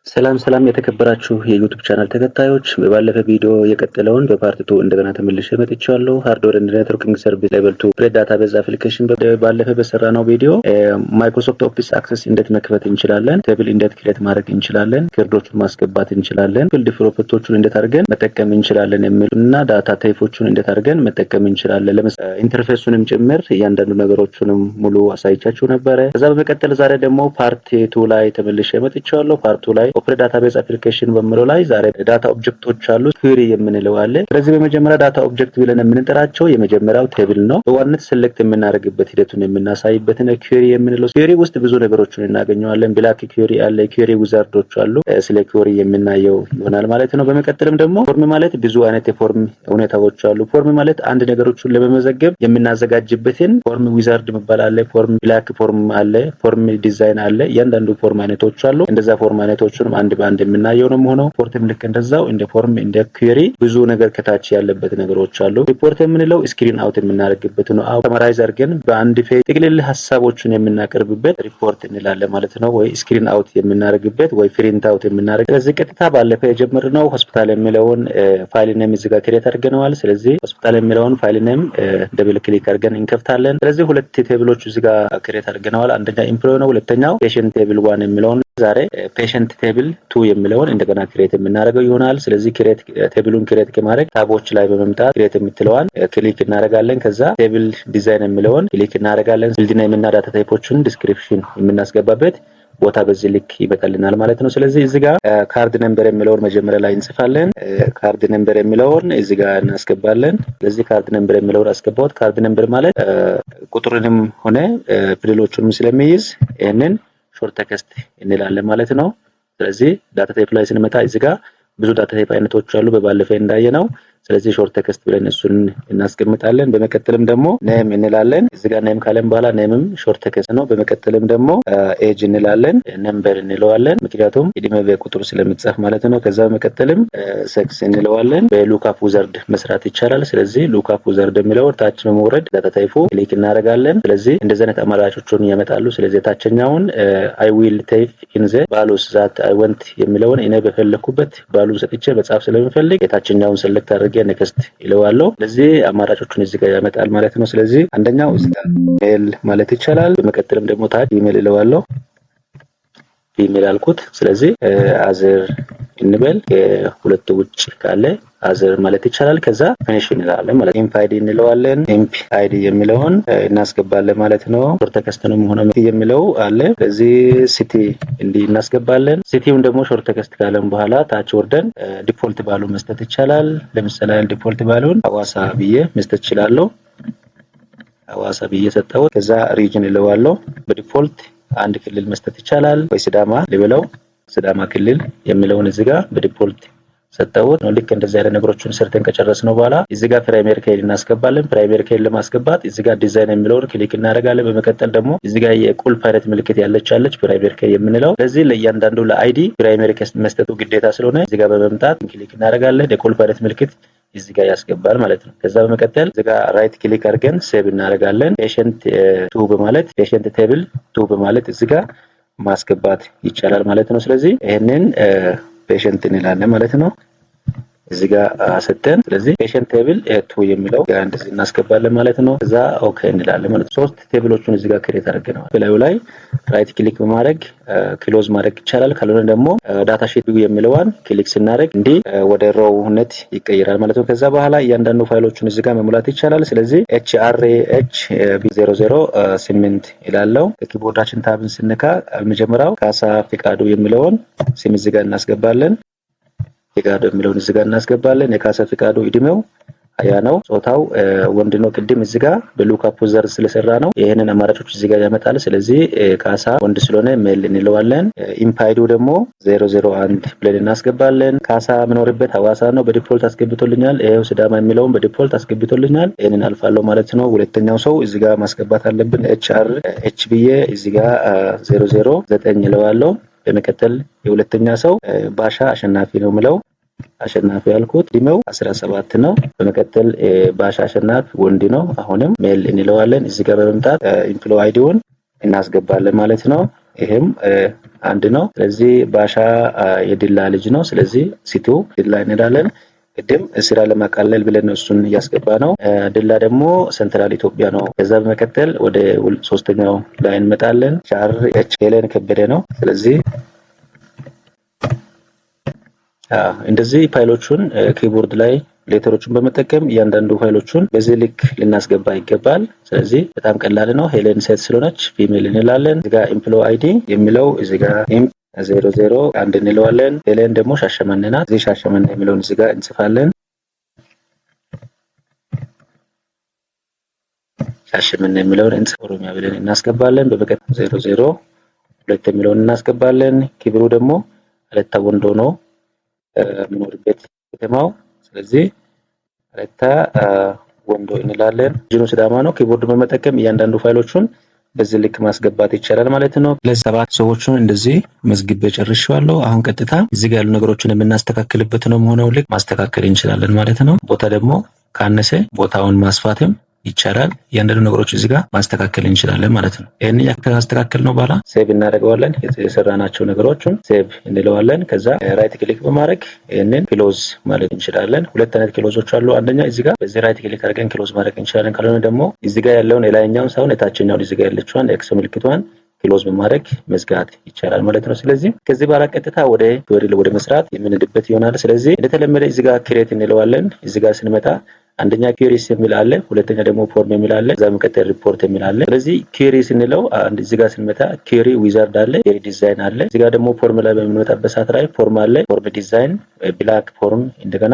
ሰላም የተከበራችሁ የዩቲዩብ ቻናል ተከታዮች በባለፈ ቪዲዮ የቀጠለውን በፓርት 2 እንደገና ተመልሼ መጥቻለሁ። ሃርድዌር ኤንድ ኔትወርኪንግ ሰርቪስ ሌቨል 2 ፕሬድ ዳታቤዝ አፕሊኬሽን ባለፈ በሰራነው ቪዲዮ ማይክሮሶፍት ኦፊስ አክሰስ እንዴት መክፈት እንችላለን፣ ቴብል እንዴት ክሬት ማድረግ እንችላለን፣ ኪወርዶችን ማስገባት እንችላለን፣ ፊልድ ፕሮፐርቲዎችን እንዴት አድርገን መጠቀም እንችላለን የሚሉና ዳታ ታይፖችን እንዴት አድርገን መጠቀም እንችላለን ለምሳሌ ኢንተርፌሱንም ጭምር እያንዳንዱ ነገሮችንም ሙሉ አሳይቻችሁ ነበር። ከዛ በመቀጠል ዛሬ ደግሞ ፓርት 2 ላይ ተመልሼ መጥቻለሁ። ፓርት 2 ላይ ኦፕሬት ዳታቤዝ አፕሊኬሽን በሚለው ላይ ዛሬ ዳታ ኦብጀክቶች አሉ፣ ኩዌሪ የምንለው አለ። ስለዚህ በመጀመሪያ ዳታ ኦብጀክት ብለን የምንጠራቸው የመጀመሪያው ቴብል ነው። በዋናነት ሴሌክት የምናደርግበት ሂደቱን የምናሳይበት ነው። ኩዌሪ የምንለው ኩዌሪ ውስጥ ብዙ ነገሮችን እናገኘዋለን። ብላክ ኩዌሪ አለ፣ ኩዌሪ ዊዛርዶች አሉ። ስለ ኩዌሪ የምናየው ይሆናል ማለት ነው። በመቀጠልም ደግሞ ፎርም ማለት ብዙ አይነት የፎርም ሁኔታዎች አሉ። ፎርም ማለት አንድ ነገሮችን ለመመዘገብ የምናዘጋጅበትን ፎርም ዊዛርድ መባል አለ። ፎርም ብላክ ፎርም አለ፣ ፎርም ዲዛይን አለ። እያንዳንዱ ፎርም አይነቶች አሉ። እንደዛ ፎርም አይነቶችን አንድ በአንድ የምናየው ነው የሚሆነው። ሪፖርትም ልክ እንደዛው እንደ ፎርም እንደ ኩዌሪ ብዙ ነገር ከታች ያለበት ነገሮች አሉ። ሪፖርት የምንለው ስክሪን አውት የምናደርግበት ነው። ሰማራይዝ አድርገን በአንድ ፔጅ ጥቅልል ሀሳቦችን የምናቀርብበት ሪፖርት እንላለን ማለት ነው። ወይ ስክሪን አውት የምናደርግበት ወይ ፕሪንት አውት የምናደርግ። ስለዚህ ቀጥታ ባለፈ የጀመርነው ሆስፒታል የሚለውን ፋይል ኔም እዚህ ጋር ክሬት አድርገናል። ስለዚህ ሆስፒታል የሚለውን ፋይል ኔም ደብል ክሊክ አድርገን እንከፍታለን። ስለዚህ ሁለት ቴብሎች እዚህ ጋር ክሬት አድርገናል። አንደኛ ኢምፕሎይ ነው፣ ሁለተኛው ፔሸንት ቴብል 1 የሚለውን ዛሬ ፔሸንት ቴብል 2 የሚለውን እንደገና ክሬት የምናደርገው ይሆናል። ስለዚህ ቴብሉን ክሬት ከማድረግ ታቦች ላይ በመምጣት ክሬት የምትለዋን ክሊክ እናደርጋለን። ከዛ ቴብል ዲዛይን የሚለውን ክሊክ እናደርጋለን። ፊልድ ኔም እና ዳታ ታይፖችን ዲስክሪፕሽን የምናስገባበት ቦታ በዚህ ልክ ይመጣልናል ማለት ነው። ስለዚህ እዚህ ጋር ካርድ ነምበር የሚለውን መጀመሪያ ላይ እንጽፋለን። ካርድ ነምበር የሚለውን እዚህ ጋር እናስገባለን። ስለዚህ ካርድ ነምበር የሚለውን አስገባውት። ካርድ ነምበር ማለት ቁጥሩንም ሆነ ፊደሎቹንም ስለሚይዝ ይሄንን ሾርት ቴክስት እንላለን ማለት ነው። ስለዚህ ዳታ ታይፕ ላይ ስንመጣ እዚህ ጋር ብዙ ዳታ ታይፕ አይነቶች አሉ በባለፈ እንዳየነው። ስለዚህ ሾርት ቴክስት ብለን እሱን እናስቀምጣለን። በመቀጠልም ደግሞ ኔም እንላለን። እዚህ ጋር ኔም ካለን በኋላ ኔምም ሾርት ቴክስት ነው። በመቀጠልም ደግሞ ኤጅ እንላለን፣ ነምበር እንለዋለን ምክንያቱም እድሜ በቁጥር ስለሚጻፍ ማለት ነው። ከዛ በመቀጠልም ሴክስ እንለዋለን። በሉክአፕ ዊዛርድ መስራት ይቻላል። ስለዚህ ሉክአፕ ዊዛርድ የሚለው ታች በመውረድ ዳታ ታይፑ ክሊክ እናደርጋለን። ስለዚህ እንደዚህ አይነት አማራጮችን ያመጣሉ። ስለዚህ ታችኛውን አይ ዊል ታይፕ ኢን ዘ ቫሉስ ዛት አይ ዋንት የሚለውን እኔ በፈለኩበት ቫሉን ሰጥቼ መጻፍ ስለምፈልግ የታችኛውን ሴሌክት አድርጌ ኔክስት ይለዋለሁ። ስለዚህ አማራጮቹን እዚህ ጋር ያመጣል ማለት ነው። ስለዚህ አንደኛው እዚህ ጋር ሜል ማለት ይቻላል። በመቀጠልም ደግሞ ታች ኢሜል ይለዋለሁ። ኢሜል አልኩት። ስለዚህ አዘር እንበል ሁለቱ ውጭ ካለ አዘር ማለት ይቻላል። ከዛ ፊኒሽ እንላለን ማለት ኢምፕ አይዲ እንለዋለን። ኢምፕ አይዲ የሚለውን እናስገባለን ማለት ነው። ሾርት ቴክስት ነው ሆነ የሚለው አለ። ስለዚህ ሲቲ እንዲህ እናስገባለን። ሲቲውን ደግሞ ሾርት ቴክስት ካለን በኋላ ታች ወርደን ዲፎልት ቫሉ መስጠት ይቻላል። ለምሳሌ ዲፎልት ቫሉን ሐዋሳ ብዬ መስጠት ይችላልው። ሐዋሳ ብዬ ሰጠው። ከዛ ሪጅን እለዋለሁ። በዲፎልት አንድ ክልል መስጠት ይቻላል። ወይ ሲዳማ ልበለው፣ ሲዳማ ክልል የሚለውን እዚህ ጋር በዲፎልት ሰጠውት ነው። ልክ እንደዚህ አይነት ነገሮችን ሰርተን ከጨረስነው በኋላ እዚህ ጋር ፕራይመሪ ኬይ እናስገባለን። ፕራይመሪ ኬይ ለማስገባት እዚህ ጋር ዲዛይን የሚለውን ክሊክ እናደርጋለን። በመቀጠል ደግሞ እዚህ ጋር የቁልፍ አይነት ምልክት ያለች ፕራይመሪ ኬይ የምንለው ስለዚህ ለእያንዳንዱ ለአይዲ ፕራይመሪ ኬይ መስጠቱ ግዴታ ስለሆነ እዚህ ጋር በመምጣት ክሊክ እናደርጋለን። የቁልፍ አይነት ምልክት እዚህ ጋር ያስገባል ማለት ነው። ከዛ በመቀጠል እዚህ ጋር ራይት ክሊክ አድርገን ሴቭ እናደርጋለን። ፔሸንት 2 በማለት ፔሸንት ቴብል 2 በማለት እዚህ ጋር ማስገባት ይቻላል ማለት ነው። ስለዚህ ይሄንን ፔሸንት እንላለን ማለት ነው እዚህ ጋር ሰጠን። ስለዚህ ፔሸንት ቴብል 2 የሚለው ጋር እንደዚህ እናስገባለን ማለት ነው። ከዛ ኦኬ እንላለን ማለት ነው። ሶስት ቴብሎችን እዚህ ጋር ክሬት አድርገናል። በላዩ ላይ ራይት ክሊክ በማድረግ ክሎዝ ማድረግ ይቻላል። ካልሆነ ደግሞ ዳታ ሺት ቪው የሚለውን ክሊክ ስናደርግ እንዲህ ወደ ሮውነት ይቀየራል ማለት ነው። ከዛ በኋላ እያንዳንዱ ፋይሎችን እዚህ ጋር መሙላት ይቻላል። ስለዚህ HRH008 ይላልው። ከኪቦርዳችን ታብን ስንነካ መጀመሪያው ካሳ ፍቃዱ የሚለውን ስም እዚህ ጋር እናስገባለን። ፍቃዱ የሚለውን እዚህ ጋር እናስገባለን። የካሳ ፍቃዱ እድሜው 20 ነው። ጾታው ወንድ ነው። ቅድም እዚህ ጋር በሉክአፕ ዊዛርድ ስለሰራ ነው ይሄንን አማራጮች እዚህ ጋር ያመጣል። ስለዚህ ካሳ ወንድ ስለሆነ ሜል እንለዋለን። ኢምፕ አይዲው ደግሞ 001 ብለን እናስገባለን። ካሳ መኖርበት ሐዋሳ ነው። በዲፎልት አስገብቶልኛል። ይሄው ሲዳማ የሚለውን በዲፎልት አስገብቶልኛል። ይሄንን አልፋለሁ ማለት ነው። ሁለተኛው ሰው እዚህ ጋር ማስገባት አለብን። HRH ብዬ እዚህ ጋር 009 ይለዋለሁ። በመቀጠል የሁለተኛ ሰው ባሻ አሸናፊ ነው ምለው አሸናፊ ያልኩት እድሜው 17 ነው። በመቀጠል ባሻ አሸናፊ ወንድ ነው። አሁንም ሜል እንለዋለን። እዚህ ጋር በመምጣት ኢምፕሎይ አይዲውን እናስገባለን ማለት ነው። ይሄም አንድ ነው። ስለዚህ ባሻ የዲላ ልጅ ነው። ስለዚህ ሲቲው ዲላ እንላለን። ቅድም ስራ ለማቃለል ብለን እሱን እያስገባ ነው። ዲላ ደግሞ ሴንትራል ኢትዮጵያ ነው። ከዛ በመቀጠል ወደ ሶስተኛው ላይ እንመጣለን። ቻር ሄለን ከበደ ነው። ስለዚህ እንደዚህ ፋይሎቹን ኪቦርድ ላይ ሌተሮቹን በመጠቀም እያንዳንዱ ፋይሎቹን በዚህ ልክ ልናስገባ ይገባል። ስለዚህ በጣም ቀላል ነው። ሄለን ሴት ስለሆነች ፊሜል እንላለን። እዚህ ጋር ኤምፕሎይ አይዲ የሚለው እዚህ ጋር 001 እንለዋለን። ሄለን ደግሞ ሻሸመኔ ናት። እዚህ ሻሸመኔ የሚለውን እዚህ ጋር እንጽፋለን። ሻሸመኔ የሚለውን ኦሮሚያ ብለን እናስገባለን። በመቀጠል 002 የሚለውን እናስገባለን። ኪብሩ ደግሞ አለታ ወንዶ ነው የምኖርበት ከተማው። ስለዚህ አለታ ወንዶ እንላለን። ጂኖ ሲዳማ ነው። ኪቦርድ በመጠቀም እያንዳንዱ ፋይሎቹን በዚህ ልክ ማስገባት ይቻላል ማለት ነው። ለሰባት ሰዎችን እንደዚህ መዝግቤ ጨርሼዋለሁ። አሁን ቀጥታ እዚህ ጋር ያሉ ነገሮችን የምናስተካክልበት ነው መሆነው ልክ ማስተካከል እንችላለን ማለት ነው። ቦታ ደግሞ ካነሰ ቦታውን ማስፋትም ይቻላል። እያንዳንዱ ነገሮች እዚህ ጋር ማስተካከል እንችላለን ማለት ነው። ይሄን ያስተካከል ነው በኋላ ሴቭ እናደርገዋለን። የሰራናቸው ነገሮችን ሴቭ እንለዋለን። ከዛ ራይት ክሊክ በማድረግ ይሄንን ክሎዝ ማለት እንችላለን። ሁለት አይነት ክሎዞች አሉ። አንደኛ እዚህ ጋር በዚህ ራይት ክሊክ አድርገን ክሎዝ ማድረግ እንችላለን። ካልሆነ ደግሞ እዚህ ጋር ያለውን የላይኛውን ሳይሆን የታችኛውን እዚህ ጋር ያለችዋን ኤክስ ምልክቷን ክሎዝ በማድረግ መዝጋት ይቻላል ማለት ነው። ስለዚህ ከዚህ በኋላ ቀጥታ ወደ ኩዌሪ ወደ መስራት የምንድበት ይሆናል። ስለዚህ እንደተለመደ እዚህ ጋር ክሬት እንለዋለን። እዚህ ጋር ስንመጣ አንደኛ ኩዌሪስ የሚል አለ፣ ሁለተኛ ደግሞ ፎርም የሚል አለ፣ ከዛ መቀጠል ሪፖርት የሚል አለ። ስለዚህ ኩዌሪ ስንለው እዚህ ጋር ስንመጣ ኩዌሪ ዊዛርድ አለ፣ ኩዌሪ ዲዛይን አለ። እዚህ ጋር ደግሞ ፎርም ላይ በምንመጣበት ሰዓት ላይ ፎርም አለ፣ ፎርም ዲዛይን፣ ብላክ ፎርም፣ እንደገና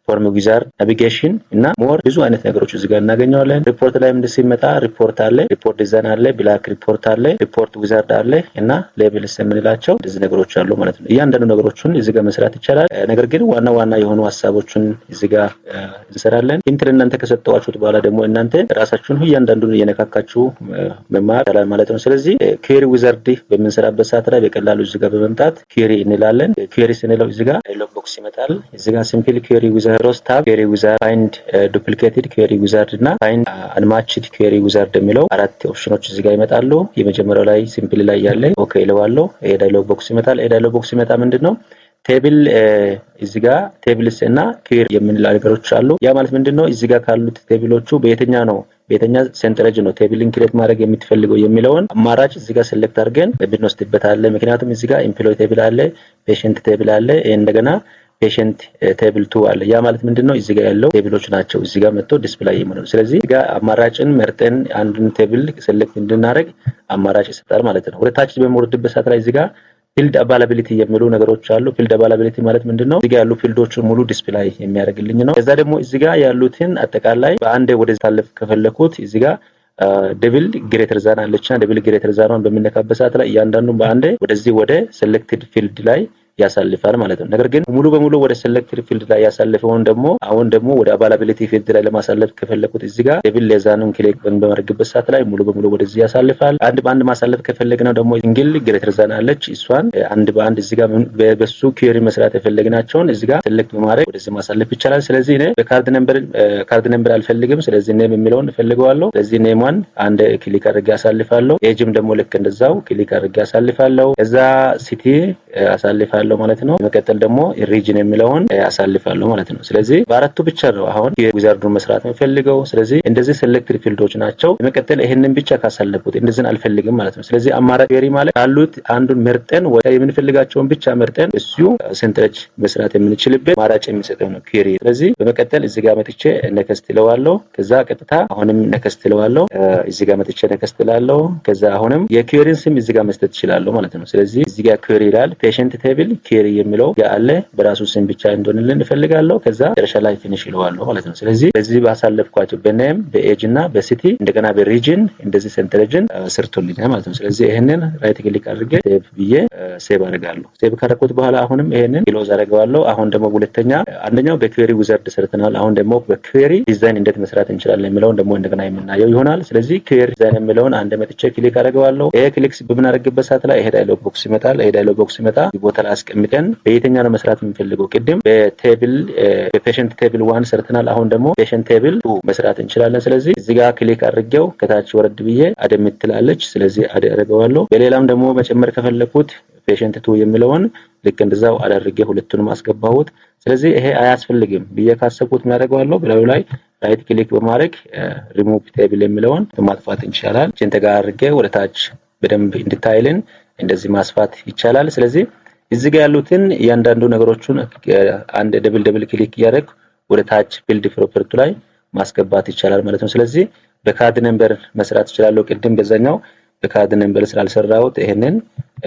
ፎርም ዊዛርድ፣ ናቪጌሽን እና ሞር ብዙ አይነት ነገሮች እዚህ ጋር እናገኘዋለን። ሪፖርት ላይ ሲመጣ ሪፖርት አለ፣ ሪፖርት ዲዛይን አለ፣ ብላክ ሪፖርት አለ፣ ሪፖርት ዊዛርድ አለ እና ሌብልስ የምንላቸው እዚህ ነገሮች አሉ ማለት ነው። እያንዳንዱ ነገሮችን እዚህ ጋር መስራት ይቻላል። ነገር ግን ዋና ዋና የሆኑ ሐሳቦችን እዚህ ጋር እንሰራለን። ኢንትር እናንተ ከሰጠዋችሁት በኋላ ደግሞ እናንተ ራሳችሁን እያንዳንዱን እየነካካችሁ መማር ይቻላል ማለት ነው። ስለዚህ ኩዌሪ ዊዛርድ በምንሰራበት ሰዓት ላይ በቀላሉ እዚህ ጋር በመምጣት ኩዌሪ እንላለን። ኩዌሪ ስንለው እዚህ ጋር ዳያሎግ ቦክስ ይመጣል። እዚህ ጋር ሲምፕል ኩዌሪ ዊዛርድ ሮስ ታብ ኩዌሪ ዊዛርድ ፋይንድ ዱፕሊኬትድ ኩዌሪ ዊዛርድ እና ፋይንድ አንማችድ ኩዌሪ ዊዛርድ የሚለው አራት ኦፕሽኖች እዚህ ጋር ይመጣሉ። የመጀመሪያው ላይ ሲምፕል ላይ ያለ ኦኬ እለዋለሁ። ዳያሎግ ቦክስ ይመጣል። ዳያሎግ ቦክስ ይመጣ ምንድነው ቴብል እዚህ ጋር ቴብልስ እና ኩዌሪ የምንላቸው ነገሮች አሉ። ያ ማለት ምንድነው እዚህ ጋር ካሉት ቴብሎቹ በየትኛ ሰንጠረዥ ነው ቴብልን ክሬት ማድረግ የምትፈልገው የሚለውን አማራጭ እዚህ ጋር ሴሌክት አድርገን ብንወስድበት አለ። ምክንያቱም እዚህ ጋር ኤምፕሎይ ቴብል አለ፣ ፔሸንት ቴብል አለ፣ እንደገና ፔሸንት ቴብል 2 አለ። ያ ማለት ምንድነው እዚህ ጋር ያለው ቴብሎች ናቸው እዚህ ጋር መጥቶ ዲስፕላይ የሚሆነው። ስለዚህ እዚህ ጋር አማራጭን መርጠን አንዱን ቴብል ሴሌክት እንድናደርግ አማራጭ ይሰጣል ማለት ነው። ወደ ታች በመወርድበት ሰዓት ላይ እዚህ ጋር ፊልድ አቫይላቢሊቲ የሚሉ ነገሮች አሉ። ፊልድ አቫይላቢሊቲ ማለት ምንድነው እዚህ ጋር ያሉ ፊልዶችን ሙሉ ዲስፕላይ የሚያደርግልኝ ነው። ከዛ ደግሞ እዚህ ጋር ያሉትን አጠቃላይ በአንድ ወደ ታለፍ ከፈለኩት እዚህ ጋር ደብል ግሬተር ዛን አለችና ደብል ግሬተር ዛኗን በሚነካበት ሰዓት ላይ እያንዳንዱን በአንድ ወደዚህ ወደ ሴሌክትድ ፊልድ ላይ ያሳልፋል ማለት ነው። ነገር ግን ሙሉ በሙሉ ወደ ሴሌክትድ ፊልድ ላይ ያሳልፈውን ደግሞ አሁን ደግሞ ወደ አቫይላቢሊቲ ፊልድ ላይ ለማሳለፍ ከፈለኩት እዚህ ጋር ደብል ሌዛኑን ክሊክ በማድረግበት ሰዓት ላይ ሙሉ በሙሉ ወደዚህ ያሳልፋል። አንድ በአንድ ማሳለፍ ከፈለግነው ደግሞ ሲንግል ግሬተር ዛን አለች፣ እሷን አንድ በአንድ እዚህ ጋር በሱ ኩዌሪ መስራት የፈለግናቸውን እዚህ ጋር ሴሌክት በማድረግ ወደዚህ ማሳለፍ ይቻላል። ስለዚህ እኔ በካርድ ነምበር አልፈልግም። ስለዚህ ኔም የሚለውን እፈልገዋለሁ። ስለዚህ ኔሟን አንድ ክሊክ አድርጌ አሳልፋለሁ። ኤጅም ደግሞ ልክ እንደዛው ክሊክ አድርጌ አሳልፋለሁ። ከዛ ሲቲ አሳልፋለሁ ማለት ነው። መቀጠል ደግሞ ሪጅን የሚለውን አሳልፋለሁ ማለት ነው። ስለዚህ በአራቱ ብቻ ነው አሁን ዊዛርዱን መስራት የምፈልገው። ስለዚህ እንደዚህ ሴሌክትድ ፊልዶች ናቸው። መቀጠል ይሄንን ብቻ ካሳለፉት እንደዚህን አልፈልግም ማለት ነው። ስለዚህ አማራጭ ኩዌሪ ማለት ካሉት አንዱን መርጠን ወደ የምንፈልጋቸውን ብቻ መርጠን እሱ ሰንጠረዥ መስራት የምንችልበት አማራጭ የሚሰጠው ነው ኩዌሪ። ስለዚህ በመቀጠል እዚህ ጋር መጥቼ ነከስት እለዋለሁ። ከዛ ቀጥታ አሁንም ነከስት እለዋለሁ። እዚህ ጋር መጥቼ ነከስት እላለሁ። ከዛ አሁንም የኩዌሪን ስም እዚህ ጋር መስጠት እችላለሁ ማለት ነው። ስለዚህ እዚህ ጋር ኩዌሪ ይላል ፔሸንት ቴብል ኩዌሪ የሚለው ያለ በራሱ ስም ብቻ እንደሆነልን እፈልጋለሁ። ከዛ መጨረሻ ላይ ፊኒሽ ይለዋለሁ ማለት ነው። ስለዚህ በዚህ ባሳለፍኳቸው በኔም በኤጅ እና በሲቲ እንደገና በሪጅን እንደዚህ ሰንጠረዥን ሰርቶልኛል ማለት ነው። ስለዚህ ይሄንን ራይት ክሊክ አድርጌ ሴቭ ብዬ ሴቭ አደርጋለሁ። ሴቭ ካደረኩት በኋላ አሁንም ይሄንን ክሎዝ አደርጋለሁ። አሁን ደግሞ አንደኛው በኩዌሪ ዊዛርድ ሰርተናል። አሁን ደግሞ በኩዌሪ ዲዛይን እንዴት መስራት እንችላለን የሚለውን ደግሞ እንደገና የምናየው ይሆናል። ስለዚህ ኩዌሪ ዲዛይን የሚለውን አንድ መጥቼ ክሊክ አደርጋለሁ። ይሄ ክሊክ በምናደርግበት ሰዓት ላይ ይሄ ዳያሎግ ቦክስ ይመጣል። ይሄ ዳያሎግ ቦክስ ሲመጣ ቦታ ላይ አስቀምጠን በየትኛው ነው መስራት የምንፈልገው? ቅድም በቴብል በፔሸንት ቴብል 1 ሰርተናል። አሁን ደግሞ ፔሸንት ቴብል 2 መስራት እንችላለን። ስለዚህ እዚህ ጋር ክሊክ አድርጌው ከታች ወረድ ብዬ አደምት ትላለች። ስለዚህ አደረገዋለሁ። በሌላም ደግሞ መጨመር ከፈለኩት ፔሸንት 2 የሚለውን ልክ እንደዛው አድርጌ ሁለቱንም አስገባሁት። ስለዚህ ይሄ አያስፈልግም ብዬ ካሰብኩት እናደርገዋለሁ። በላዩ ላይ ራይት ክሊክ በማድረግ ሪሙቭ ቴብል የሚለውን ማጥፋት እንችላለን። እቺን ተጋ አድርጌ ወደ ታች በደንብ እንድታይልን እንደዚህ ማስፋት ይቻላል። ስለዚህ እዚህ ጋር ያሉትን እያንዳንዱ ነገሮችን አንድ ደብል ክሊክ እያደረግ ወደ ታች ፊልድ ፕሮፐርቲ ላይ ማስገባት ይቻላል ማለት ነው። ስለዚህ በካርድ ነምበር መስራት ይችላል። ቅድም በዛኛው በካርድ ነምበር ስላልሰራሁት ይሄንን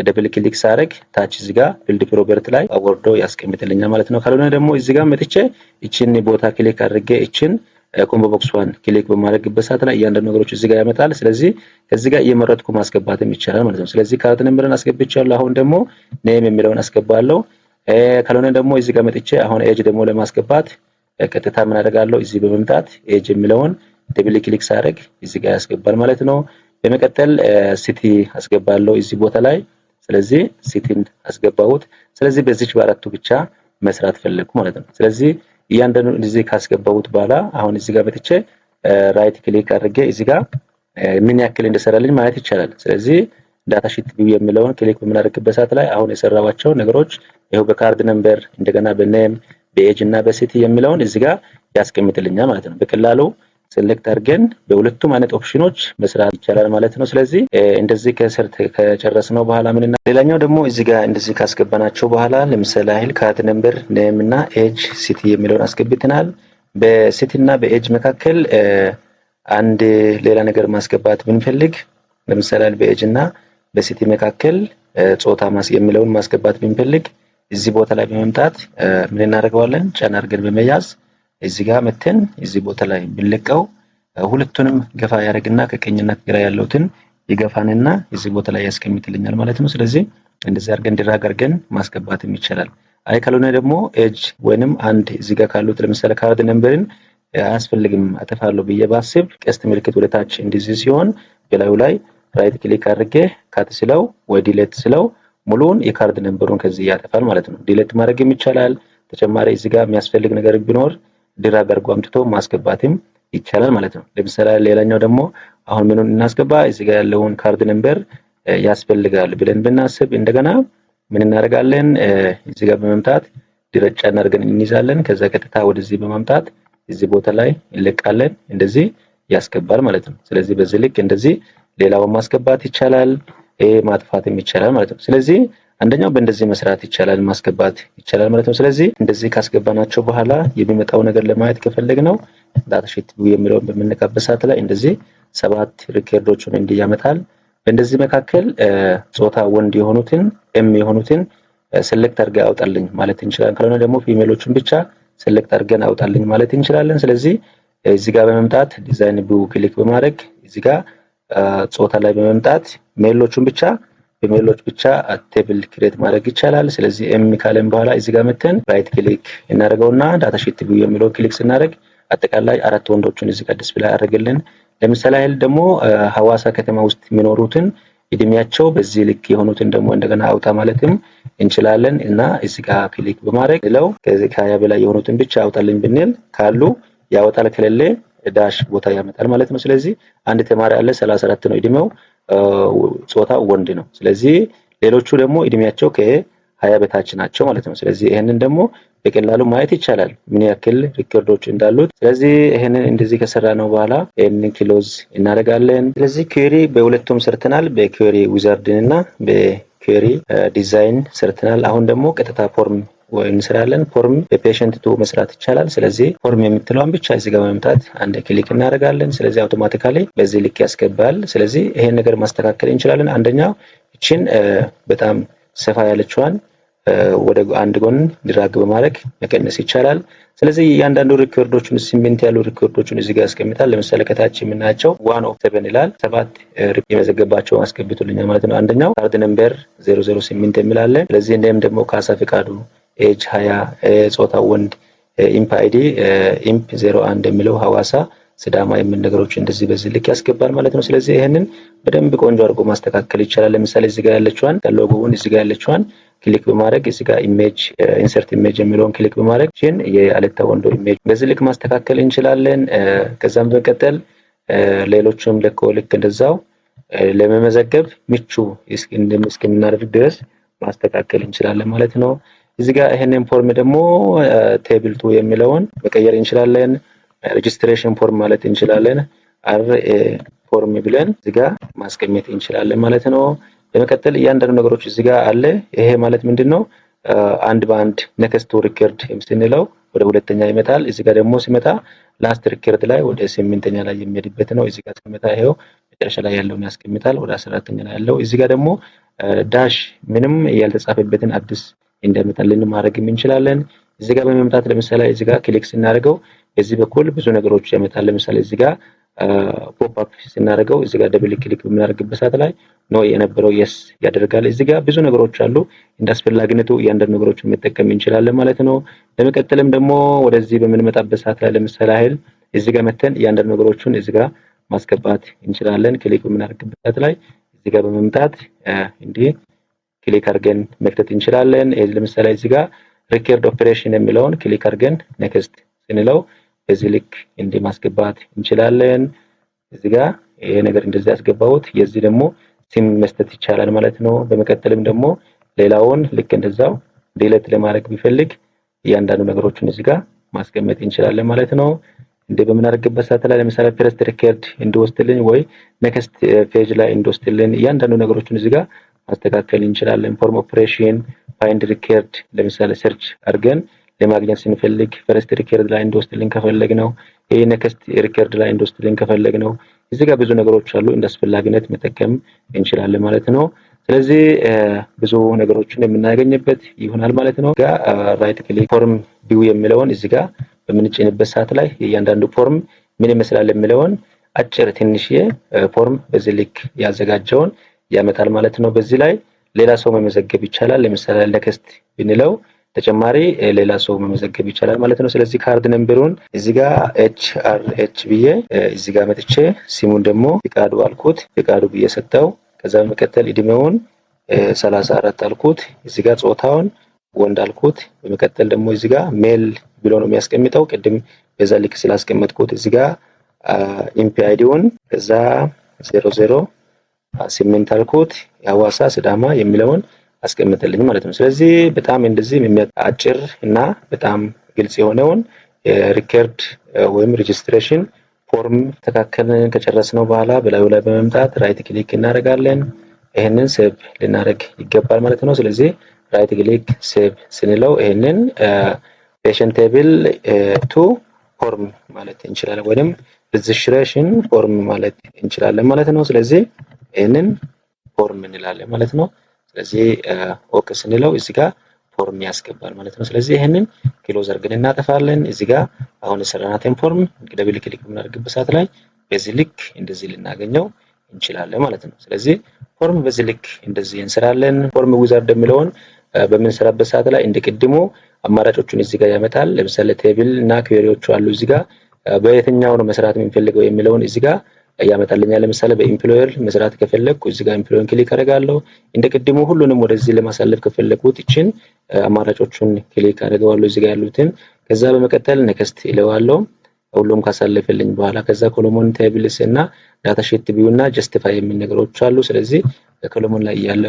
ደብል ክሊክ ሳደርግ ታች እዚህ ጋር ፊልድ ፕሮፐርቲ ላይ አወርዶ ያስቀምጥልኛል ማለት ነው። ካልሆነ ደግሞ እዚህ ጋር መጥቼ እቺን ቦታ ክሊክ አድርጌ እቺን ኮምቦ ቦክስ 1 ክሊክ በማድረግበት ሰዓት ላይ እያንዳንዱ ነገሮች እዚህ ጋር ያመጣል። ስለዚህ ከዚህ ጋር እየመረጥኩ ማስገባትም ይቻላል ማለት ነው። ስለዚህ ካርድ ነምበርን አስገብቻለሁ። አሁን ደግሞ ኔም የሚለውን አስገባለሁ። ካልሆነ ደግሞ እዚህ ጋር መጥቼ አሁን ኤጅ ደግሞ ለማስገባት ቀጥታ ምን አደርጋለሁ? እዚህ በመምጣት ኤጅ የሚለውን ደብል ክሊክ ሳደርግ እዚህ ጋር ያስገባል ማለት ነው። በመቀጠል ሲቲ አስገባለሁ እዚህ ቦታ ላይ። ስለዚህ ሲቲን አስገባሁት። ስለዚህ በዚች በአራቱ ብቻ መስራት ፈለግኩ ማለት ነው። ስለዚህ እያንዳንዱ እዚህ ካስገባሁት በኋላ አሁን እዚህ ጋር መጥቼ ራይት ክሊክ አድርጌ እዚህ ጋር ምን ያክል እንደሰራልኝ ማየት ይቻላል። ስለዚህ ዳታ ሺት ቪው የሚለውን ክሊክ በምናደርግበት ሰዓት ላይ አሁን የሰራዋቸው ነገሮች ይሄው በካርድ ነምበር እንደገና በኔም በኤጅ እና በሲቲ የሚለውን እዚህ ጋር ያስቀምጥልኛል ማለት ነው። በቀላሉ ሴሌክት አድርገን በሁለቱም አይነት ኦፕሽኖች መስራት ይቻላል ማለት ነው። ስለዚህ እንደዚህ ከጨረስነው በኋላ ምንና ሌላኛው ደግሞ እዚህ ጋር እንደዚህ ካስገባናቸው በኋላ ለምሳሌ አይል ካርድ ነምበር ኔም እና ኤጅ ሲቲ የሚለውን አስገብተናል። በሲቲ እና በኤጅ መካከል አንድ ሌላ ነገር ማስገባት ብንፈልግ ለምሳሌ በኤጅ እና በሲቲ መካከል ጾታ የሚለውን ማስገባት ብንፈልግ እዚህ ቦታ ላይ በመምጣት ምን እናደርገዋለን? ጫን አድርገን በመያዝ እዚህ ጋር መተን እዚህ ቦታ ላይ ብንለቀው ሁለቱንም ገፋ ያደርግና ከቀኝና ከግራ ያለውትን ይገፋንና እዚህ ቦታ ላይ ያስቀምጥልኛል ማለት ነው። ስለዚህ እንደዚህ አድርገን ድራግ አድርገን ማስገባትም ይቻላል። አይ ካልሆነ ደግሞ ኤጅ ወይንም አንድ እዚህ ጋር ካሉት ለምሳሌ ካርድ ነምበርን አያስፈልግም አጠፋለሁ ብዬ ባስብ ቀስት ምልክት ወደ ታች እንደዚህ ሲሆን በላዩ ላይ ራይት ክሊክ አድርጌ ካት ስለው ወይ ዲሌት ስለው ሙሉውን የካርድ ነምበሩን ከዚህ ያጠፋል ማለት ነው። ዲሌት ማድረግም ይቻላል። ተጨማሪ እዚህ ጋር የሚያስፈልግ ነገር ቢኖር ድራግ አድርጎ አምጥቶ ማስገባትም ይቻላል ማለት ነው። ለምሳሌ ሌላኛው ደግሞ አሁን ምኑን እናስገባ? እዚህ ጋር ያለውን ካርድ ነምበር ያስፈልጋል ብለን ብናስብ እንደገና ምን እናደርጋለን? እዚህ ጋር በመምጣት ድረጫ እናደርገን እንይዛለን። ከዛ ቀጥታ ወደዚህ በማምጣት እዚህ ቦታ ላይ እንለቃለን። እንደዚህ ያስገባል ማለት ነው። ስለዚህ በዚህ ልክ እንደዚህ ሌላው ማስገባት ይቻላል፣ ማጥፋትም ይቻላል ማለት ነው። ስለዚህ አንደኛው በእንደዚህ መስራት ይቻላል፣ ማስገባት ይቻላል ማለት ነው። ስለዚህ እንደዚህ ካስገባናቸው በኋላ የሚመጣው ነገር ለማየት ከፈለግነው ዳታ ሺት ቪው የሚለውን በመነካበት ሰዓት ላይ እንደዚህ 7 ሪከርዶችን እንዲያመጣል። በእንደዚህ መካከል ጾታ ወንድ የሆኑትን ኤም የሆኑትን ሴሌክት አድርገን አውጣልኝ ማለት እንችላለን። ካልሆነ ደግሞ ፊሜሎቹን ብቻ ሴሌክት አድርገን አውጣልኝ ማለት እንችላለን። ስለዚህ እዚህ ጋር በመምጣት ዲዛይን ቪው ክሊክ በማድረግ እዚህ ጋር ጾታ ላይ በመምጣት ሜሎቹን ብቻ በሜሎች ብቻ ቴብል ክሬት ማድረግ ይቻላል። ስለዚህ ኤም ካለን በኋላ እዚህ ጋር መተን ራይት ክሊክ እናደርገውና ዳታ ሺት ቪው የሚለውን ክሊክ ስናደርግ አጠቃላይ 4 ወንዶችን እዚህ ጋር ዲስፕሌይ አደረገልን። ለምሳሌ አይል ደግሞ ሐዋሳ ከተማ ውስጥ የሚኖሩትን እድሜያቸው በዚህ ልክ የሆኑትን ደግሞ እንደገና አውጣ ማለትም እንችላለን እና እዚህ ጋር ክሊክ በማድረግ ለው ከዚህ ከ20 በላይ የሆኑትን ብቻ አውጣልኝ ብንል ካሉ ያወጣል፣ ከሌለ ዳሽ ቦታ ያመጣል ማለት ነው። ስለዚህ አንድ ተማሪ አለ 34 ነው እድሜው፣ ጾታው ወንድ ነው። ስለዚህ ሌሎቹ ደግሞ እድሜያቸው ከ20 በታች ናቸው ማለት ነው። ስለዚህ ይሄንን ደግሞ በቀላሉ ማየት ይቻላል ምን ያክል ሪከርዶች እንዳሉት። ስለዚህ ይሄንን እንደዚህ ከሰራነው በኋላ ይሄንን ክሎዝ እናደርጋለን። ስለዚህ ኩዌሪ በሁለቱም ሰርተናል፣ በኩዌሪ ዊዛርድን እና በኩዌሪ ዲዛይን ሰርተናል። አሁን ደግሞ ቀጥታ ፎርም እንሰራለን። ፎርም በፔሸንት ቱ መስራት ይቻላል። ስለዚህ ፎርም የምትለውን ብቻ እዚህ ጋር በመምጣት አንድ ክሊክ እናደርጋለን። ስለዚህ አውቶማቲካሊ በዚህ ልክ ያስገባል። ስለዚህ ይሄን ነገር ማስተካከል እንችላለን። አንደኛው እቺን በጣም ሰፋ ያለችዋን ወደ አንድ ጎን ድራግ በማድረግ መቀነስ ይቻላል። ስለዚህ እያንዳንዱ ሪከርዶችን 8 ያሉ ሪከርዶችን እዚህ ጋር ያስቀምጣል። ለምሳሌ ከታች የምናያቸው 1 of 7 ይላል። 7 የመዘገባቸው አስቀምጡልኛል ማለት ነው። አንደኛው ካርድ ነምበር 008 የሚላል። ስለዚህ እንደም ደግሞ ካሳ ፍቃዱ ኤጅ 20 ጾታ ወንድ ኢምፕ አይዲ ኢምፕ 01 የሚለው ሐዋሳ ስዳማ የምን ነገሮች እንደዚህ በዚህ ልክ ያስገባል ማለት ነው። ስለዚህ ይሄንን በደንብ ቆንጆ አድርጎ ማስተካከል ይቻላል። ለምሳሌ እዚህ ጋር ያለችዋን ሎጎውን እዚህ ጋር ያለችዋን ክሊክ በማድረግ እዚህ ጋር ኢሜጅ ኢንሰርት ኢሜጅ የሚለውን ክሊክ በማድረግ የአለታ ወንዶ ኢሜጅ በዚህ ልክ ማስተካከል እንችላለን። ከዛም በመቀጠል ሌሎችም ልክ እንደዛው ለመመዘገብ ምቹ እስከምናደርግ ድረስ ማስተካከል እንችላለን ማለት ነው። እዚህ ጋር ይሄንን ፎርም ደግሞ ቴብል 2 የሚለውን መቀየር እንችላለን። ሬጂስትሬሽን ፎርም ማለት እንችላለን። ፎርም ብለን እዚህ ጋር ማስቀመጥ እንችላለን ማለት ነው። በመቀጠል እያንዳንዱ ነገሮች እዚህ ጋር አለ። ይሄ ማለት ምንድነው? አንድ በአንድ ኔክስት ቱ ሪከርድ ስንለው ወደ ሁለተኛ ይመጣል። እዚህ ጋር ደግሞ ሲመጣ ላስት ሪከርድ ላይ ወደ 8ኛ ላይ የሚሄድበት ነው። እዚህ ጋር ሲመጣ ይሄው መጨረሻ ላይ ያለውን ያስቀምጣል። ወደ 14ኛ ላይ ያለው እዚህ ጋር ደግሞ ዳሽ ምንም ያልተጻፈበትን አዲስ እንደመጣልን ማድረግ እንችላለን። እዚህ ጋር በመምጣት ለምሳሌ እዚህ ጋር ክሊክ ስናደርገው በዚህ በኩል ብዙ ነገሮች ያመጣል። ለምሳሌ እዚህ ጋር ፖፕ አፕ ስናደርገው እዚህ ጋር ደብል ክሊክ በምናደርግበት ሰዓት ላይ ነው የነበረው የስ ያደርጋል። እዚህ ጋር ብዙ ነገሮች አሉ። እንዳስፈላጊነቱ እያንዳንዱ ነገሮችን መጠቀም እንችላለን ማለት ነው። በመቀጠልም ደግሞ ወደዚህ በምንመጣበት ሰዓት ላይ ለምሳሌ አይል እዚህ ጋር መተን እያንዳንዱ ነገሮችን እዚህ ጋር ማስገባት እንችላለን። ክሊክ በምናደርግበት ሰዓት ላይ እዚህ ጋር በመምጣት እንዲህ ክሊክ አድርገን መክተት እንችላለን። ለምሳሌ እዚህ ጋር ሪከርድ ኦፕሬሽን የሚለውን ክሊክ አድርገን ኔክስት ስንለው በዚህ ልክ እንዲህ ማስገባት እንችላለን። እዚህ ጋር ይሄ ነገር እንደዚህ ያስገባሁት የዚህ ደግሞ ሲም መስጠት ይቻላል ማለት ነው። በመቀጠልም ደግሞ ሌላውን ልክ እንደዛው ዲሌት ለማድረግ ቢፈልግ እያንዳንዱ ነገሮችን እዚህ ጋር ማስቀመጥ እንችላለን ማለት ነው። እንደ በምናደርግበት ሰዓት ላይ ለምሳሌ ፈርስት ሪከርድ እንዲወስድልን ወይ ኔክስት ፔጅ ላይ እንዲወስድልን እያንዳንዱ ነገሮችን እዚህ ጋር ማስተካከል እንችላለን። ፎርም ኦፕሬሽን ፋይንድ ሪከርድ ለምሳሌ ሰርች አድርገን ለማግኘት ስንፈልግ ፈርስት ሪከርድ ላይ እንዲወስድልን ከፈለግነው ይሄ ኔክስት ሪከርድ ላይ እንዲወስድልን ከፈለግነው እዚህ ጋር ብዙ ነገሮች አሉ። እንዳስፈላጊነት መጠቀም እንችላለን ማለት ነው። ስለዚህ ብዙ ነገሮችን የምናገኝበት ይሆናል ማለት ነው። ጋር ራይት ክሊክ ፎርም ቪው የሚለውን እዚህ ጋር በምንጭንበት ሰዓት ላይ እያንዳንዱ ፎርም ምን ይመስላል የሚለውን አጭር ትንሽዬ ፎርም በዚህ ልክ ያዘጋጀውን ያመጣል ማለት ነው። በዚህ ላይ ሌላ ሰው መመዘገብ ይቻላል። ለምሳሌ ኔክስት ብንለው ተጨማሪ ሌላ ሰው መመዘገብ ይቻላል ማለት ነው። ስለዚህ ካርድ ነምበሩን እዚህ ጋር HRH ብዬ እዚህ ጋር መጥቼ ሲሙን ደግሞ ፍቃዱ አልኩት። ፍቃዱ ብዬ ሰጠው። ከዛ በመቀጠል እድሜውን 34 አልኩት። እዚህ ጋር ጾታውን ወንድ አልኩት። በመቀጠል ደግሞ እዚህ ጋር ሜል ብሎ ነው የሚያስቀምጠው። ቅድም በዛ ልክ ስላስቀመጥኩት እዚህ ጋር ኢምፒአይዲውን ከዛ 008 አልኩት። የሐዋሳ ሲዳማ የሚለውን አስቀምጥልኝ ማለት ነው። ስለዚህ በጣም እንደዚህ አጭር እና በጣም ግልጽ የሆነውን ሪከርድ ወይም ሬጂስትሬሽን ፎርም ተካከልን ከጨረስነው በኋላ በላዩ ላይ በመምጣት ራይት ክሊክ እናደርጋለን። ይሄንን ሴቭ ልናደርግ ይገባል ማለት ነው። ስለዚህ ራይት ክሊክ ሴቭ ስንለው ይሄንን ፔሸንት ቴብል 2 ፎርም ማለት እንችላለን ወይንም ሬጂስትሬሽን ፎርም ማለት እንችላለን ማለት ነው። ስለዚህ ይሄንን ፎርም እንላለን ማለት ነው። ስለዚህ ኦኬ ስንለው እዚህ ጋር ፎርም ያስገባል ማለት ነው። ስለዚህ ይሄንን ክሎዝ አድርገን እናጠፋለን። እዚህ ጋር አሁን የሰራናትን ፎርም ደብል ክሊክ በምናደርግበት ሰዓት ላይ በዚህ ልክ እንደዚህ ልናገኘው እንችላለን ማለት ነው። ስለዚህ ፎርም በዚህ ልክ እንደዚህ እንሰራለን። ፎርም ዊዛርድ የሚለውን በምንሰራበት ሰዓት ላይ እንደቀድሞ አማራጮቹን እዚህ ጋር ያመጣል። ለምሳሌ ቴብል እና ኩዌሪዎቹ አሉ። እዚህ ጋር በየትኛው ነው መስራት የምንፈልገው የሚለውን እዚህ ጋር ያመጣልኛል። ለምሳሌ በኢምፕሎየር መስራት ከፈለኩ እዚህ ጋር ኢምፕሎየርን ክሊክ አደርጋለሁ። እንደቀድሞ ሁሉንም ወደዚህ ለማሳለፍ ከፈለኩት እቺን አማራጮቹን ክሊክ አደርጋለሁ እዚህ ጋር ያሉትን። ከዛ በመቀጠል ኔክስት እለዋለሁ። ሁሉም ካሳለፈልኝ በኋላ ከዛ ኮሎሞን ቴብልስ እና ዳታ ሺት ቪው እና ጀስቲፋይ የሚል ነገሮች አሉ። ስለዚህ ኮሎሞን ላይ ያለ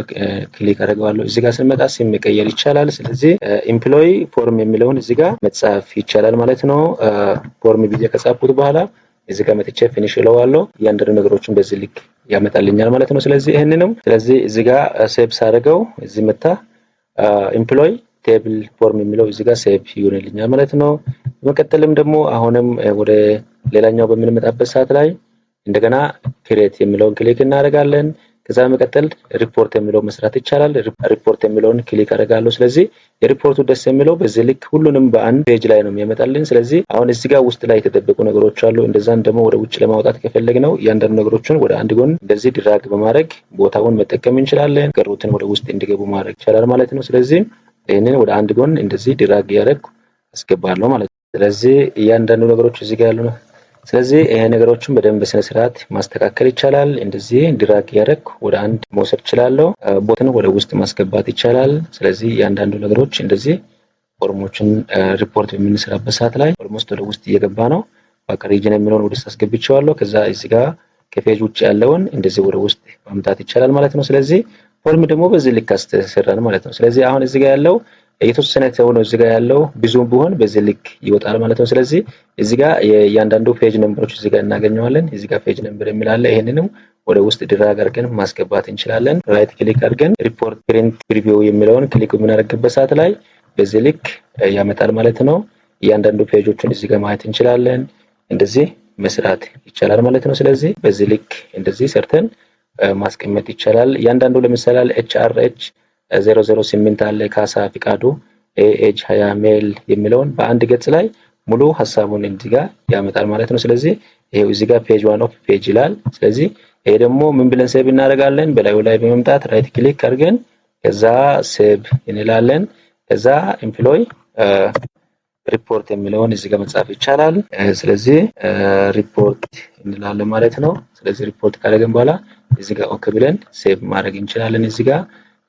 ክሊክ አደርጋለሁ። እዚህ ጋር ስንመጣ ስም መቀየር ይቻላል። ስለዚህ ኢምፕሎይ ፎርም የሚለውን እዚህ ጋር መጻፍ ይቻላል ማለት ነው። ፎርም ብዬ ከጻፍኩት በኋላ እዚህ ጋር መጥቼ ፊኒሽ እለዋለሁ። እያንዳንዱ ነገሮችን በዚህ ልክ ያመጣልኛል ማለት ነው። ስለዚህ ይሄንንም ስለዚህ እዚህ ጋር ሴቭ ሳደርገው እዚህ መጣ ኢምፕሎይ ቴብል ፎርም የሚለው እዚህ ጋር ሴቭ ይሆንልኛል ማለት ነው። በመቀጠልም ደግሞ አሁንም ወደ ሌላኛው በምንመጣበት ሰዓት ላይ እንደገና ክሬት የሚለውን ክሊክ እናደርጋለን። ከዛ በመቀጠል ሪፖርት የሚለው መስራት ይቻላል። ሪፖርት የሚለውን ክሊክ አደርጋለሁ። ስለዚህ የሪፖርቱ ደስ የሚለው በዚህ ልክ ሁሉንም በአንድ ፔጅ ላይ ነው የሚያመጣልን። ስለዚህ አሁን እዚህ ጋር ውስጥ ላይ የተደበቁ ነገሮች አሉ። እንደዛን ደግሞ ወደ ውጭ ለማውጣት ከፈለግነው እያንዳንዱ ነገሮችን ወደ አንድ ጎን እንደዚህ ድራግ በማድረግ ቦታውን መጠቀም እንችላለን። ቀሩትን ወደ ውስጥ እንዲገቡ ማድረግ ይቻላል ማለት ነው። ስለዚህ ይሄንን ወደ አንድ ጎን እንደዚህ ድራግ ያደረኩ አስገባለሁ ማለት ነው። ስለዚህ እያንዳንዱ ነገሮች እዚህ ጋር ያሉ ስለዚህ ይሄ ነገሮችን በደንብ በስነ ስርዓት ማስተካከል ይቻላል። እንደዚህ ድራግ ያደረኩ ወደ አንድ መውሰድ ይችላልው። ቦትን ወደ ውስጥ ማስገባት ይቻላል። ስለዚህ ያንዳንዱ ነገሮች እንደዚህ ፎርሞችን ሪፖርት በምንሰራበት ሰዓት ላይ ኦልሞስት ወደ ውስጥ እየገባ ነው። በቃ ሪጅን የሚለውን ወደ ውስጥ አስገብቼዋለሁ። ከዛ እዚህ ጋር ከፔጅ ውጭ ያለውን እንደዚህ ወደ ውስጥ ማምጣት ይቻላል ማለት ነው። ስለዚህ ፎርም ደግሞ በዚህ ልክ አስተሰራን ማለት ነው። ስለዚህ አሁን እዚህ ጋር ያለው የተወሰነ ተሆነ እዚህ ጋር ያለው ብዙም ቢሆን በዚህ ልክ ይወጣል ማለት ነው። ስለዚህ እዚህ ጋር የእያንዳንዱ ፔጅ ነምበሮች እዚህ ጋር እናገኘዋለን። እዚህ ጋር ፔጅ ነምበር የሚል አለ። ይሄንንም ወደ ውስጥ ድራግ አድርገን ማስገባት እንችላለን። ራይት ክሊክ አድርገን ሪፖርት ፕሪንት ፕሪቪው የሚለውን ክሊክ በምናደርግበት ሰዓት ላይ በዚህ ልክ ያመጣል ማለት ነው። እያንዳንዱ ፔጆችን እዚህ ጋር ማየት እንችላለን። እንደዚህ መስራት ይቻላል ማለት ነው። ስለዚህ በዚህ ልክ እንደዚህ ሰርተን ማስቀመጥ ይቻላል። እያንዳንዱ ለምሳሌ HRH 008 አለ ካሳ ፍቃዱ ኤጅ 20 ሜል የሚለውን በአንድ ገጽ ላይ ሙሉ ሐሳቡን እዚህ ጋር ያመጣል ማለት ነው። ስለዚህ ይሄው እዚህ ጋር ፔጅ 1 ኦፍ ፔጅ ይላል። ስለዚህ ይሄ ደግሞ ምን ብለን ሴቭ እናደርጋለን? በላዩ ላይ በመምጣት ራይት ክሊክ አድርገን ከዛ ሴቭ እንላለን። ከዛ ኤምፕሎይ ሪፖርት የሚለውን እዚህ ጋር መጻፍ ይቻላል። ስለዚህ ሪፖርት እንላለን ማለት ነው። ስለዚህ ሪፖርት ካደረግን በኋላ እዚህ ጋር ኦኬ ብለን ሴቭ ማድረግ እንችላለን እዚህ ጋር።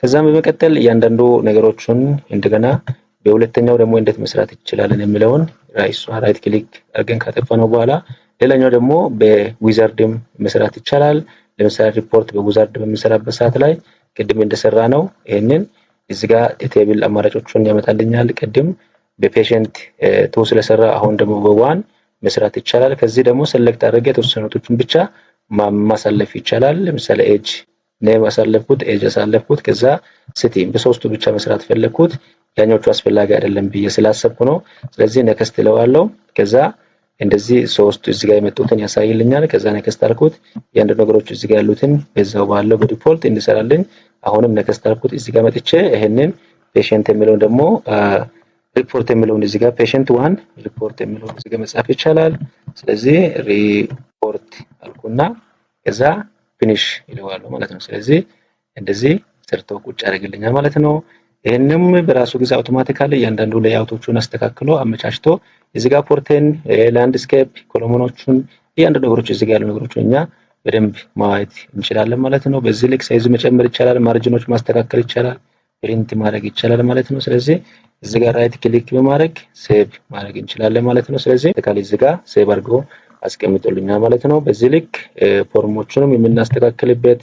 ከዛም በመቀጠል እያንዳንዱ ነገሮችን እንደገና በሁለተኛው ደግሞ እንዴት መስራት ይችላልን የሚለውን ራይት ክሊክ አድርገን ካጠፋነው በኋላ ሌላኛው ደግሞ በዊዛርድም መስራት ይቻላል። ለምሳሌ ሪፖርት በዊዛርድ በሚሰራበት ሰዓት ላይ ቅድም እንደሰራ ነው ይሄንን እዚህ ጋር ቴብል አማራጮችን ያመጣልኛል። ቅድም በፔሸንት ቱ ስለሰራ አሁን ደግሞ በዋን መስራት ይቻላል። ከዚህ ደግሞ ሰሌክት አድርጌ የተወሰኑትን ብቻ ማሳለፍ ይቻላል። ለምሳሌ ኤጅ ኔም አሳለፍኩት፣ ኤጅ አሳለፍኩት፣ ከዛ ሲቲ በሶስቱ ብቻ መስራት ፈለኩት። ያኛዎቹ አስፈላጊ አይደለም ብዬ ስላሰብኩ ነው። ስለዚህ ነክስት እለዋለሁ። ከዛ እንደዚህ ሶስቱ እዚህ ጋር የመጡትን ያሳይልኛል። ከዛ ነክስት አልኩት። ያንዱ ነገሮች እዚህ ጋር ያሉትን በዛው ባለው በዲፎልት እንዲሰራልኝ አሁንም ነክስት አልኩት። እዚህ ጋር መጥቼ ይሄንን ፔሸንት የሚለውን ደግሞ ሪፖርት የሚለውን እዚህ ጋር ፔሸንት 1 ሪፖርት የሚለውን እዚህ ጋር መጻፍ ይቻላል። ስለዚህ ሪፖርት አልኩና ከዛ ፊኒሽ ይለዋለሁ ማለት ነው። ስለዚህ እንደዚህ ሰርቶ ቁጭ ያደርግልኛል ማለት ነው። ይሄንም በራሱ ጊዜ አውቶማቲካሊ ያንዳንዱ ሌአውቶቹን አስተካክሎ አመቻችቶ እዚህ ጋር ፖርቴን ላንድስኬፕ ኮሎሞኖቹን እያንዳንዱ ነገሮች እዚህ ጋር ያሉ ነገሮች እኛ በደንብ ማየት እንችላለን ማለት ነው። በዚህ ልክ ሳይዝ መጨመር ይቻላል፣ ማርጂኖች ማስተካከል ይቻላል፣ ፕሪንት ማድረግ ይቻላል ማለት ነው። ስለዚህ እዚህ ጋር ራይት ክሊክ በማድረግ ሴቭ ማድረግ እንችላለን ማለት ነው። ስለዚህ ተካሊ እዚህ ጋር ሴቭ አድርጎ አስቀምጦልኛል ማለት ነው። በዚህ ልክ ፎርሞቹንም የምናስተካክልበት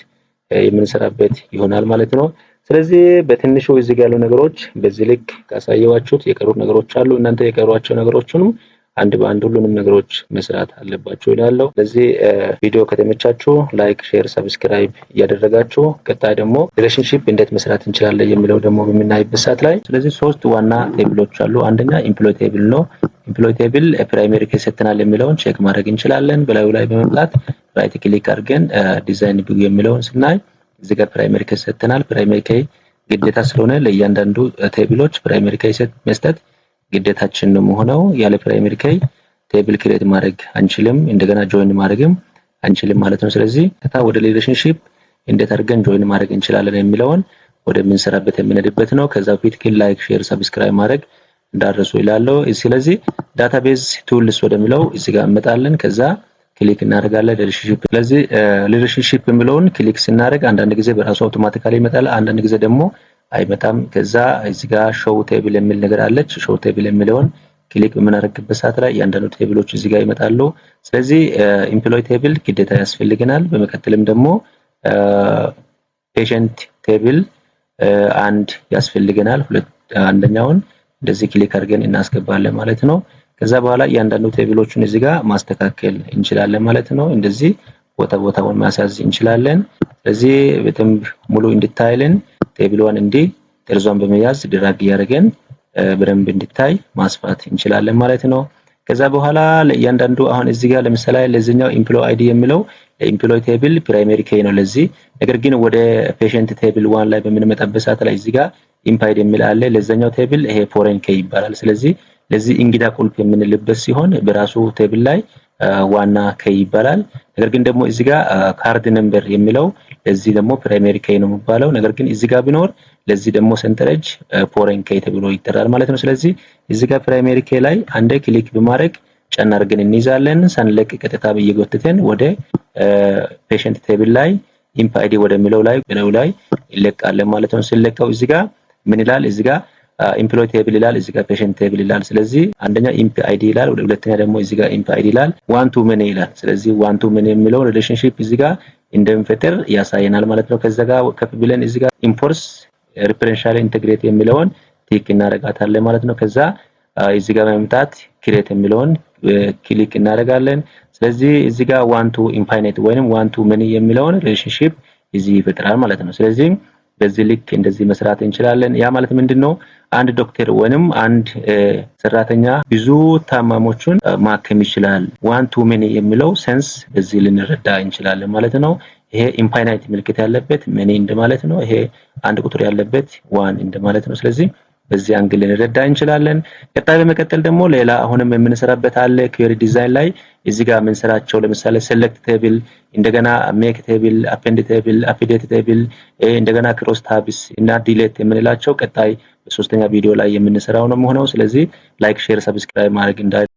የምንሰራበት ይሆናል ማለት ነው። ስለዚህ በትንሹ እዚህ ጋር ያሉ ነገሮች በዚህ ልክ ካሳየዋችሁት የቀሩት ነገሮች አሉ። እናንተ የቀሯቸው ነገሮችንም አንድ በአንድ ሁሉንም ነገሮች መስራት አለባችሁ ይላል። ስለዚህ ቪዲዮ ከተመቻችሁ ላይክ፣ ሼር፣ ሰብስክራይብ እያደረጋችሁ ቀጣይ ደግሞ ሪሌሽንሺፕ እንዴት መስራት እንችላለን የሚለው ደግሞ በምናይበት ሰዓት ላይ ስለዚህ ሶስት ዋና ቴብሎች አሉ። አንደኛ ኢምፕሎይ ቴብል ነው። ኢምፕሎይ ቴብል ፕራይመሪ ኬይ ሰጥተናል የሚለውን ቼክ ማድረግ እንችላለን። በላዩ ላይ በመምጣት ራይት ክሊክ አድርገን ዲዛይን ቪው የሚለውን ስናይ እዚህ ጋር ፕራይመሪ ኬይ ሰጥተናል። ፕራይመሪ ኬይ ግዴታ ስለሆነ ለእያንዳንዱ ቴብሎች ፕራይመሪ ኬይ መስጠት ግዴታችን ነው ሆነው ያለ ፕራይመሪ ኬይ ቴብል ክሬት ማድረግ አንችልም፣ እንደገና ጆይን ማድረግም አንችልም ማለት ነው። ስለዚህ ወደ ሪሌሽንሺፕ እንዴት አድርገን ጆይን ማድረግ እንችላለን የሚለውን ወደ ምንሰራበት የምንሄድበት ነው። ከዛ በፊት ግን ላይክ፣ ሼር፣ ሰብስክራይብ ማድረግ እንዳረሱ ይላል። ስለዚህ ዳታቤዝ ቱልስ ወደሚለው እዚህ ጋር እንመጣለን። ከዛ ክሊክ እናደርጋለን ሪሌሽንሺፕ። ስለዚህ ሪሌሽንሺፕ የሚለውን ክሊክ ስናደርግ አንዳንድ ጊዜ በራሱ አውቶማቲካሊ ይመጣል፣ አንዳንድ ጊዜ ደግሞ አይመጣም። ከዛ እዚህ ጋር ሾው ቴብል የሚል ነገር አለች። ሾው ቴብል የሚለውን ክሊክ በምናደርግበት ሰዓት ላይ ያንዳንዱ ቴብሎች እዚህ ጋር ይመጣሉ። ስለዚህ ኢምፕሎይ ቴብል ግዴታ ያስፈልገናል። በመቀጠልም ደግሞ ፔሸንት ቴብል አንድ ያስፈልገናል። አንደኛውን እንደዚህ ክሊክ አድርገን እናስገባለን ማለት ነው። ከዛ በኋላ ያንዳንዱ ቴብሎችን እዚህ ጋር ማስተካከል እንችላለን ማለት ነው። እንደዚህ ቦታውን ማሳዝ እንችላለን። ስለዚህ በደንብ ሙሉ እንድታይልን ቴብሏን እንዲህ ጠርዟን በመያዝ ድራግ ያደርገን በደንብ እንድታይ ማስፋት እንችላለን ማለት ነው። ከዛ በኋላ ለእያንዳንዱ አሁን እዚህ ጋር ለምሳሌ ለዚህኛው ኢምፕሎይ አይዲ የሚለው ለኢምፕሎይ ቴብል ፕራይመሪ ኬይ ነው ለዚህ። ነገር ግን ወደ ፔሸንት ቴብል 1 ላይ በምንመጣበት ሰዓት ላይ እዚህ ጋር ኢምፓይድ የሚል አለ። ለዛኛው ቴብል ይሄ ፎሬን ኬይ ይባላል። ስለዚህ ለዚህ እንግዳ ቁልፍ የምንልበት ሲሆን በራሱ ቴብል ላይ ዋና ኬይ ይባላል። ነገር ግን ደግሞ እዚህ ጋር ካርድ ነምበር የሚለው ለዚህ ደግሞ ፕራይመሪ ኬይ ነው የሚባለው። ነገር ግን እዚህ ጋር ቢኖር ለዚህ ደግሞ ሰንጠረዥ ፎሬን ኬይ ተብሎ ይጠራል ማለት ነው። ስለዚህ እዚህ ጋር ፕራይመሪ ኬይ ላይ አንዴ ክሊክ በማድረግ ጫን አድርገን እንይዛለን። ሳንለቅ ቀጥታ እየጎተተን ወደ ፔሸንት ቴብል ላይ ኢምፕ አይዲ ወደሚለው ላይ ይለቃለን ማለት ነው። ሲለቀው እዚህ ጋር ምን ይላል? እዚህ ጋር ኢምፕሎይ ቴብል ይላል፣ እዚህ ጋር ፔሸንት ቴብል ይላል። ስለዚህ አንደኛ ኢምፕ አይዲ ይላል፣ ሁለተኛ ደግሞ እዚህ ጋር ኢምፕ አይዲ ይላል፣ ዋን ቱ ሜኒ ይላል። ስለዚህ ዋን ቱ ሜኒ የሚለው ሪሌሽንሺፕ እዚህ ጋር እንደምፈጥር ያሳየናል ማለት ነው። ከዛ ጋር ከፍ ብለን እዚህ ጋር ኢንፎርስ ሪፈረንሻል ኢንተግሬት የሚለውን ቲክ እናደርጋታለን ማለት ነው። ከዛ እዚህ ጋር መምጣት ክሬት የሚለውን ክሊክ እናደርጋለን። ስለዚህ እዚህ ጋር ዋን ቱ ኢንፋይናይት ወይንም ዋን ቱ ሜኒ የሚለውን ሪሌሽንሺፕ እዚህ ይፈጥራል ማለት ነው። ስለዚህ በዚህ ልክ እንደዚህ መስራት እንችላለን። ያ ማለት ምንድነው? አንድ ዶክተር ወይንም አንድ ሰራተኛ ብዙ ታማሞችን ማከም ይችላል። ዋን ቱ ሜኒ የሚለው ሴንስ በዚህ ልንረዳ እንችላለን ማለት ነው። ይሄ ኢንፋይናይት ምልክት ያለበት ሜኒ እንደማለት ነው። ይሄ አንድ ቁጥር ያለበት ዋን እንደማለት ነው። ስለዚህ በዚህ አንግል ልንረዳ እንችላለን። ቀጣይ በመቀጠል ደግሞ ሌላ አሁንም የምንሰራበት አለ ኩዌሪ ዲዛይን ላይ እዚህ ጋር የምንሰራቸው ለምሳሌ ሴሌክት ቴብል፣ እንደገና ሜክ ቴብል፣ አፔንድ ቴብል፣ አፊዴት ቴብል፣ እንደገና ክሮስ ታብስ እና ዲሌት የምንላቸው ቀጣይ በሶስተኛ ቪዲዮ ላይ የምንሰራው ነው የሚሆነው። ስለዚህ ላይክ፣ ሼር፣ ሰብስክራይብ ማድረግ